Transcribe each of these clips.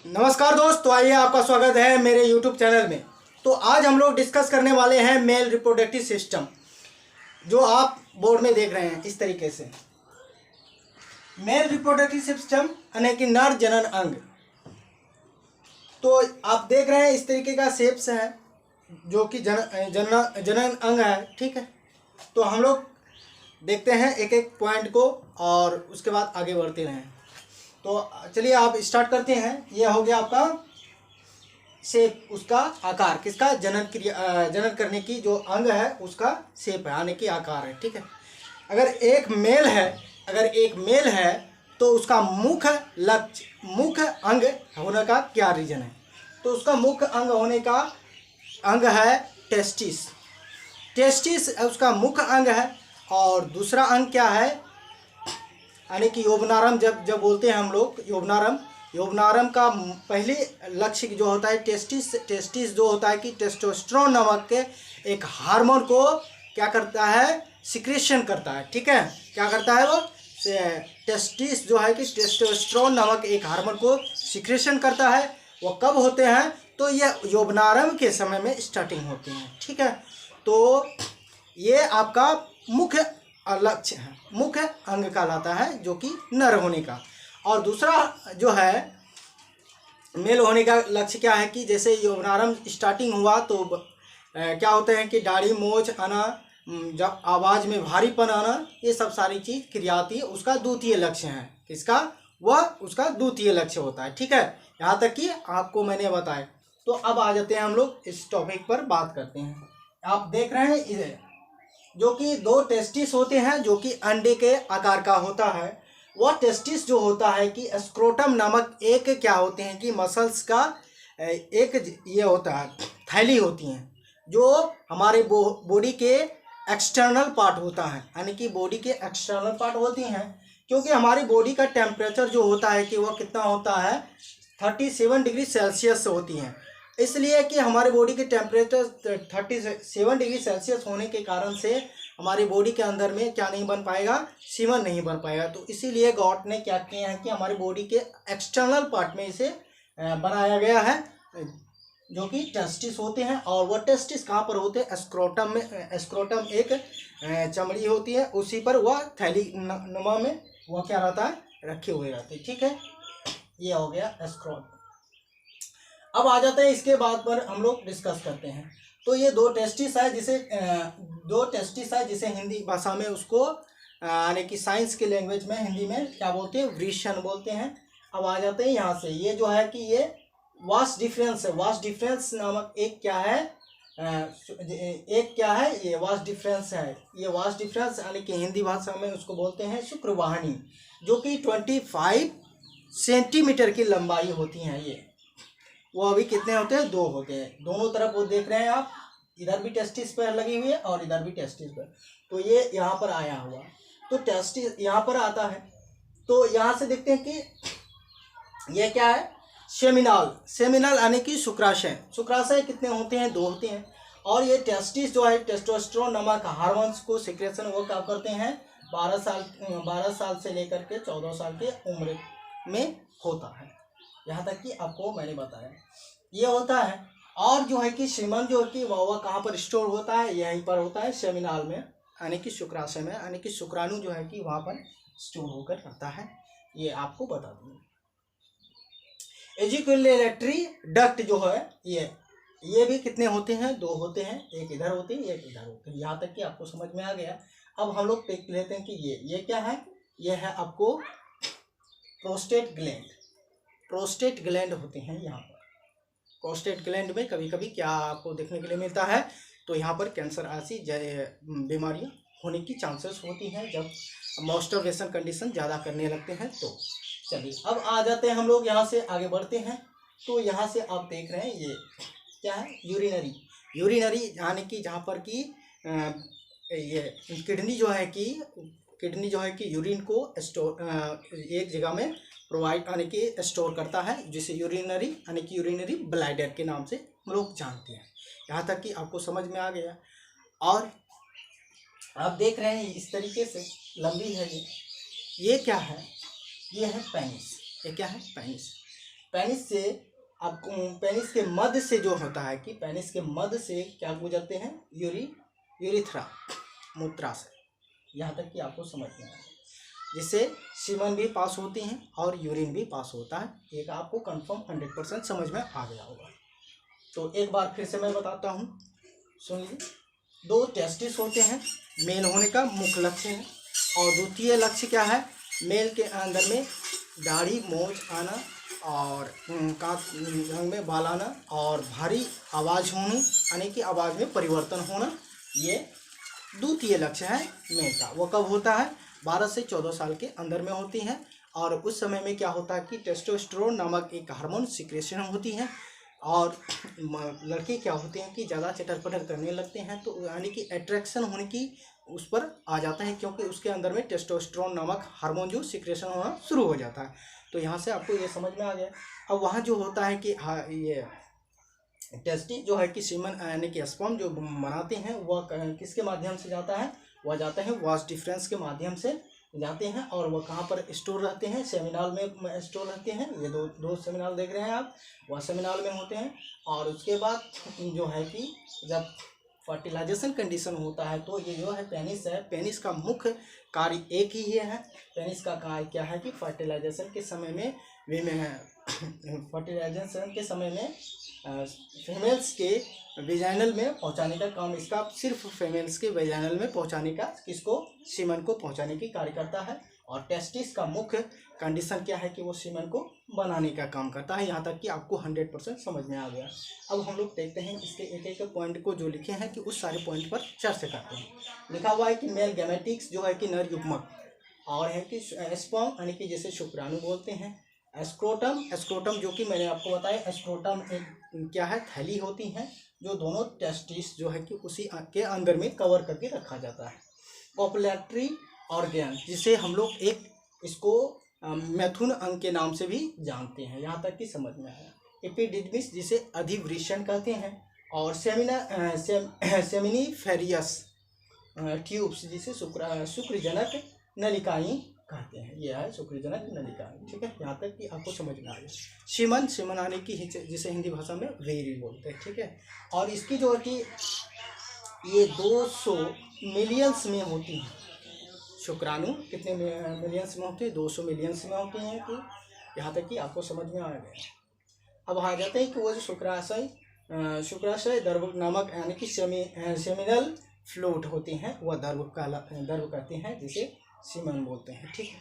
नमस्कार दोस्त, तो आइए आपका स्वागत है मेरे YouTube चैनल में। तो आज हम लोग डिस्कस करने वाले हैं मेल रिप्रोडक्टिव सिस्टम, जो आप बोर्ड में देख रहे हैं इस तरीके से। मेल रिप्रोडक्टिव सिस्टम यानी कि नर जनन अंग। तो आप देख रहे हैं इस तरीके का शेप्स है जो कि जनन अंग है, ठीक है। तो हम लोग देखते हैं एक एक पॉइंट को और उसके बाद आगे बढ़ते रहें। तो चलिए आप स्टार्ट करते हैं। यह हो गया आपका शेप, उसका आकार, किसका जनन करने की जो अंग है उसका शेप है, यानी कि आकार है, ठीक है। अगर एक मेल है तो उसका मुख्य अंग होने का क्या रीजन है? तो उसका मुख्य अंग होने का अंग है टेस्टिस। टेस्टिस उसका मुख्य अंग है। और दूसरा अंग क्या है, यानी कि योबनारम। जब बोलते हैं हम लोग योबनारम का पहले लक्ष्य जो होता है टेस्टिस जो होता है कि टेस्टोस्टेरोन नामक के एक हार्मोन को क्या करता है, सिक्रेशन करता है, ठीक है। क्या करता है वो? टेस्टिस जो है कि टेस्टोस्टेरोन नामक एक हार्मोन को सिक्रेशन करता है। वो कब होते हैं? तो ये योबनारम के समय में स्टार्टिंग होते हैं, ठीक है। तो ये आपका मुख्य लक्ष्य है, मुख्य अंग कहलाता है, जो कि नर होने का। और दूसरा जो है मेल होने का लक्ष्य क्या है कि जैसे यौवनारंभ स्टार्टिंग हुआ तो क्या होते हैं कि दाढ़ी मोछ आना, जब आवाज़ में भारीपन आना, ये सब सारी चीज़ क्रिया आती है। उसका द्वितीय लक्ष्य है, किसका? वह उसका द्वितीय लक्ष्य होता है, ठीक है। यहाँ तक कि आपको मैंने बताया। तो अब आ जाते हैं हम लोग इस टॉपिक पर बात करते हैं। आप देख रहे हैं इधर जो कि दो टेस्टिस होते हैं जो कि अंडे के आकार का होता है। वह टेस्टिस जो होता है कि स्क्रोटम नामक एक क्या होते हैं कि मसल्स का एक ये होता है, थैली होती हैं जो हमारे बॉडी के एक्सटर्नल पार्ट होता है, यानी कि बॉडी के एक्सटर्नल पार्ट होती हैं। क्योंकि हमारी बॉडी का टेम्परेचर जो होता है कि वह कितना होता है, 37 डिग्री सेल्सियस होती हैं। इसलिए कि हमारे बॉडी के टेम्परेचर 37 डिग्री सेल्सियस होने के कारण से हमारी बॉडी के अंदर में क्या नहीं बन पाएगा, सीमन नहीं बन पाएगा। तो इसीलिए गॉड ने क्या किया है कि हमारी बॉडी के एक्सटर्नल पार्ट में इसे बनाया गया है, जो कि टेस्टिस होते हैं। और वह टेस्टिस कहाँ पर होते हैं? स्क्रोटम में। स्क्रोटम एक चमड़ी होती है, उसी पर वह थैली नुमा में वह क्या रहता है, रखे हुए रहते हैं, ठीक है। ये हो गया स्क्रोटम। अब आ जाते हैं इसके बाद पर हम लोग डिस्कस करते हैं। तो ये दो टेस्टिस है जिसे हिंदी भाषा में उसको यानी कि साइंस के लैंग्वेज में हिंदी में क्या बोलते हैं, वृषण बोलते हैं। अब आ जाते हैं यहाँ से, ये जो है कि ये वास डिफरेंस है। वास डिफरेंस नामक एक क्या है, ये वास डिफरेंस है। ये वास डिफरेंस यानी कि हिंदी भाषा में उसको बोलते हैं शुक्रवाहिनी, जो कि 25 सेंटीमीटर की लंबाई होती हैं। ये वो अभी कितने होते हैं? 2 होते हैं। दोनों तरफ वो देख रहे हैं आप, इधर भी टेस्टिस पर लगी हुई है और इधर भी टेस्टिस पर। तो ये यहाँ पर आया हुआ, तो टेस्टिस यहाँ पर आता है। तो यहाँ से देखते हैं कि ये क्या है, सेमिनल यानी कि शुक्राशय कितने होते हैं? 2 होते हैं। और ये टेस्टिस जो है टेस्टोस्टेरोन नामक हार्मोन्स को सिक्रेशन वो क्या करते हैं, 12 साल से लेकर के 14 साल के उम्र में होता है। यहाँ तक कि आपको मैंने बताया ये होता है। और जो है कि सीमन जो है कि वह कहाँ पर स्टोर होता है? यहीं पर होता है, सेमिनाल में, यानी कि शुक्राशय में, यानी कि शुक्राणु जो है कि वहाँ पर स्टोर होकर रहता है। ये आपको बता दूँ। एजिकुलेटरी डक्ट जो है ये भी कितने होते हैं? 2 होते हैं, एक इधर होते हैं एक इधर होते हैं। यहाँ तक कि आपको समझ में आ गया। अब हम लोग देख लेते हैं कि ये क्या है। ये है आपको प्रोस्टेट ग्लैंड होते हैं। यहाँ पर प्रोस्टेट ग्लैंड में कभी कभी क्या आपको देखने के लिए मिलता है, तो यहाँ पर कैंसर ऐसी बीमारियाँ होने की चांसेस होती हैं जब मास्टरबेशन कंडीशन ज़्यादा करने लगते हैं। तो चलिए अब आ जाते हैं हम लोग, यहाँ से आगे बढ़ते हैं। तो यहाँ से आप देख रहे हैं ये क्या है, यूरिनरी यानी कि जहाँ पर कि ये किडनी जो है कि यूरिन को एक जगह में प्रोवाइड यानी कि स्टोर करता है, जिसे यूरिनरी यानी कि यूरिनरी ब्लैडर के नाम से हम लोग जानते हैं। यहाँ तक कि आपको समझ में आ गया। और आप देख रहे हैं इस तरीके से लंबी है ये क्या है, ये है पेनिस। ये क्या है? पेनिस। पेनिस से आपको पेनिस के मध्य से जो होता है कि पेनिस के मध्य से क्या गुजरते हैं, यूरिथ्रा, मूत्राशय, यहाँ तक कि आपको समझ में आए, जिससे सीमन भी पास होती हैं और यूरिन भी पास होता है। एक आपको कंफर्म 100% समझ में आ गया होगा। तो एक बार फिर से मैं बताता हूँ, सुन लीजिए। 2 टेस्टिस होते हैं, मेल होने का मुख्य लक्ष्य है, और द्वितीय लक्ष्य क्या है, मेल के अंदर में दाढ़ी मोछ आना और कांच रंग में बाल आना और भारी आवाज़ होनी, यानी कि आवाज़ में परिवर्तन होना, ये द्वितीय लक्ष्य है मेल का। वो कब होता है, 12 से 14 साल के अंदर में होती हैं, और उस समय में क्या होता है कि टेस्टोस्टेरोन नामक एक हार्मोन सिक्रेशन होती है, और लड़के क्या होते हैं कि ज़्यादा चटर पटर करने लगते हैं, तो यानी कि अट्रैक्शन होने की उस पर आ जाता है, क्योंकि उसके अंदर में टेस्टोस्टेरोन नामक हार्मोन जो सिक्रेशन होना शुरू हो जाता है। तो यहाँ से आपको ये समझ में आ गया। अब वहाँ जो होता है कि हाँ, ये टेस्टी जो है कि सीमन यानी कि स्पर्म जो बनाते हैं वह किसके माध्यम से जाता है, वह जाता है वास डिफरेंस के माध्यम से जाते हैं, और वह कहाँ पर स्टोर रहते हैं, सेमिनाल में स्टोर रहते हैं। ये दो सेमिनाल देख रहे हैं आप, वह सेमिनाल में होते हैं। और उसके बाद जो है कि जब फर्टिलाइजेशन कंडीशन होता है, तो ये जो है पेनिस है, पेनिस का मुख्य कार्य एक ही है। पेनिस का कार्य क्या है कि फर्टिलाइजेशन के समय में फर्टिलाइजेशन के समय में फीमेल्स के वेजाइनल में पहुंचाने का काम इसका, सिर्फ फीमेल्स के वेजाइनल में पहुंचाने का, किसको, सीमन को पहुंचाने की कार्य करता है। और टेस्टिस का मुख्य कंडीशन क्या है कि वो सीमन को बनाने का काम करता है। यहाँ तक कि आपको 100% समझ में आ गया। अब हम लोग देखते हैं इसके एक एक पॉइंट को जो लिखे हैं कि उस सारे पॉइंट पर चर्चा करते हैं। लिखा हुआ है कि मेल गैमेटिक्स जो है कि नर युग्मक, और है कि स्पर्म यानी कि जैसे शुक्राणु बोलते हैं। एस्क्रोटम जो कि मैंने आपको बताया, एस्क्रोटम एक क्या है, थैली होती है जो दोनों टेस्टिस जो है कि उसी के अंदर में कवर करके रखा जाता है। कोपुलेटरी ऑर्गन, जिसे हम लोग एक इसको मैथुन अंग के नाम से भी जानते हैं, यहाँ तक कि समझ में आया। एपिडिडमिस जिसे अधिवृषण कहते हैं, और सेमिनिफेरियस ट्यूब्स जिसे शुक्रजनक नलिकाएं कहते हैं। ये है शुक्रजनक नलिकाएं, ठीक है, यहाँ तक कि आपको समझ में आ गया। सीमन आने की जिसे हिंदी भाषा में वेरी बोलते हैं, ठीक है। और इसकी जो है कि ये 200 मिलियंस में होती हैं। शुक्राणु कितने मिलियंस में होते हैं, 200 मिलियंस में होते हैं। कि यहाँ तक कि आपको समझ में आ गया। अब आ जाते हैं कि वो जो शुक्राशय दर्भ नामक यानी कि सेमिनल फ्लूइड होते हैं, वह दर्भ कहते हैं, जिसे सीमन बोलते हैं, ठीक है।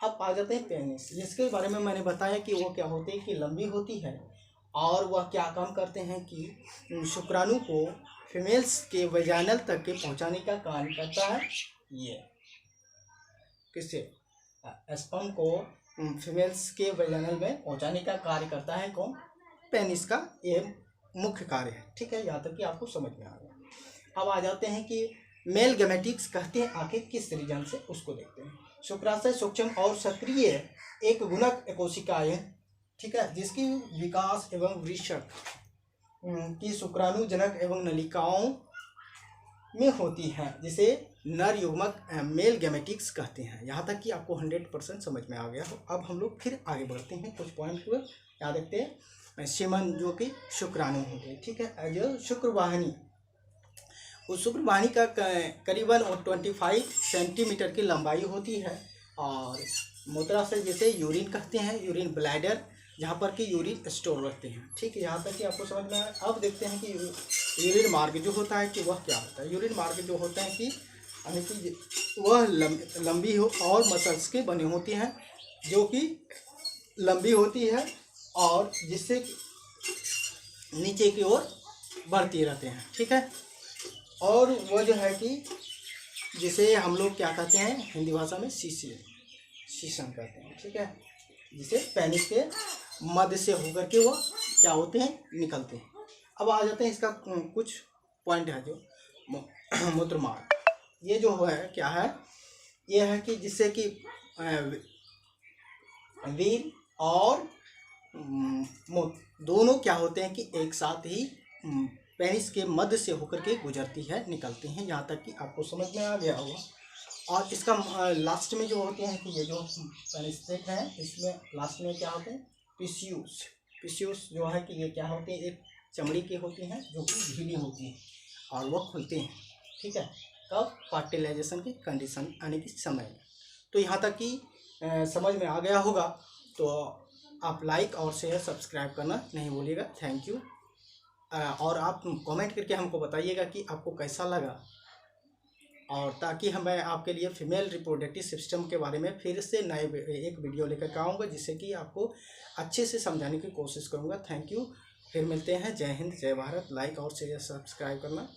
अब आ जाते हैं पेनिस, जिसके बारे में मैंने बताया कि वो क्या होते हैं कि लंबी होती है, और वह क्या काम करते हैं कि शुक्राणु को फीमेल्स के वेजाइनल तक के पहुंचाने का कार्य करता है। ये किससे, स्पर्म को फीमेल्स के वेजाइनल में पहुंचाने का कार्य करता है कौन, पेनिस का ये मुख्य कार्य है, ठीक है। यहाँ तक कि आपको समझ में आ गया। अब आ जाते हैं कि मेल गैमेटिक्स कहते हैं आखिर किस रीजन से, उसको देखते हैं। शुक्राशय सूक्ष्म और सक्रिय एक गुणक कोशिकाएं, ठीक है, जिसकी विकास एवं वृषण की शुक्राणु जनक एवं नलिकाओं में होती है, जिसे नर युग्मक मेल गैमेटिक्स कहते हैं। यहाँ तक कि आपको 100% समझ में आ गया हो। अब हम लोग फिर आगे बढ़ते हैं, कुछ पॉइंट को याद रखते हैं। सीमन जो कि शुक्राणु होते हैं, ठीक है। जो शुक्रवाहिनी, उस शुक्रवाहिनी का करीबन 25 सेंटीमीटर की लंबाई होती है, और मूत्राशय जिसे यूरिन कहते हैं, यूरिन ब्लैडर, जहाँ पर कि यूरिन स्टोर रहते हैं, ठीक है। यहाँ तक कि आपको समझ में आया। अब देखते हैं कि यूरिन मार्ग जो होता है कि वह क्या होता है। यूरिन मार्ग जो होता है कि यानी कि वह लंबी हो और मसल्स के बने होती हैं, जो कि लंबी होती है और जिससे नीचे की ओर बढ़ती रहते हैं, ठीक है। और वह जो है कि जिसे हम लोग क्या कहते हैं हिंदी भाषा में शीशन कहते हैं, ठीक है, जिसे पेनिस के मध्य से होकर के वह क्या होते हैं, निकलते हैं। अब आ जाते हैं इसका कुछ पॉइंट है जो मूत्र मार्ग, ये जो है क्या है, ये है कि जिससे कि वीर और मूत्र दोनों क्या होते हैं कि एक साथ ही पेनिस के मध्य से होकर के गुजरती है, निकलते हैं। यहाँ तक कि आपको समझ में आ गया होगा। और इसका लास्ट में जो होते हैं कि ये जो पेनिस देख रहे हैं, इसमें लास्ट में क्या होते हैं पिस्यूस जो है कि ये क्या होती है, एक चमड़ी की होती हैं जो कि ढीली होती हैं और वो खुलते हैं, ठीक है, कब, फर्टिलाइजेशन की कंडीशन आने के समय में। तो यहाँ तक कि समझ में आ गया होगा, तो आप लाइक और शेयर सब्सक्राइब करना नहीं भूलिएगा। Thank you. और आप कमेंट करके हमको बताइएगा कि आपको कैसा लगा, और ताकि मैं आपके लिए फीमेल रिप्रोडक्टिव सिस्टम के बारे में फिर से नए एक वीडियो लेकर आऊँगा, जिससे कि आपको अच्छे से समझाने की कोशिश करूँगा। Thank you. फिर मिलते हैं। जय हिंद, जय भारत। लाइक और शेयर सब्सक्राइब करना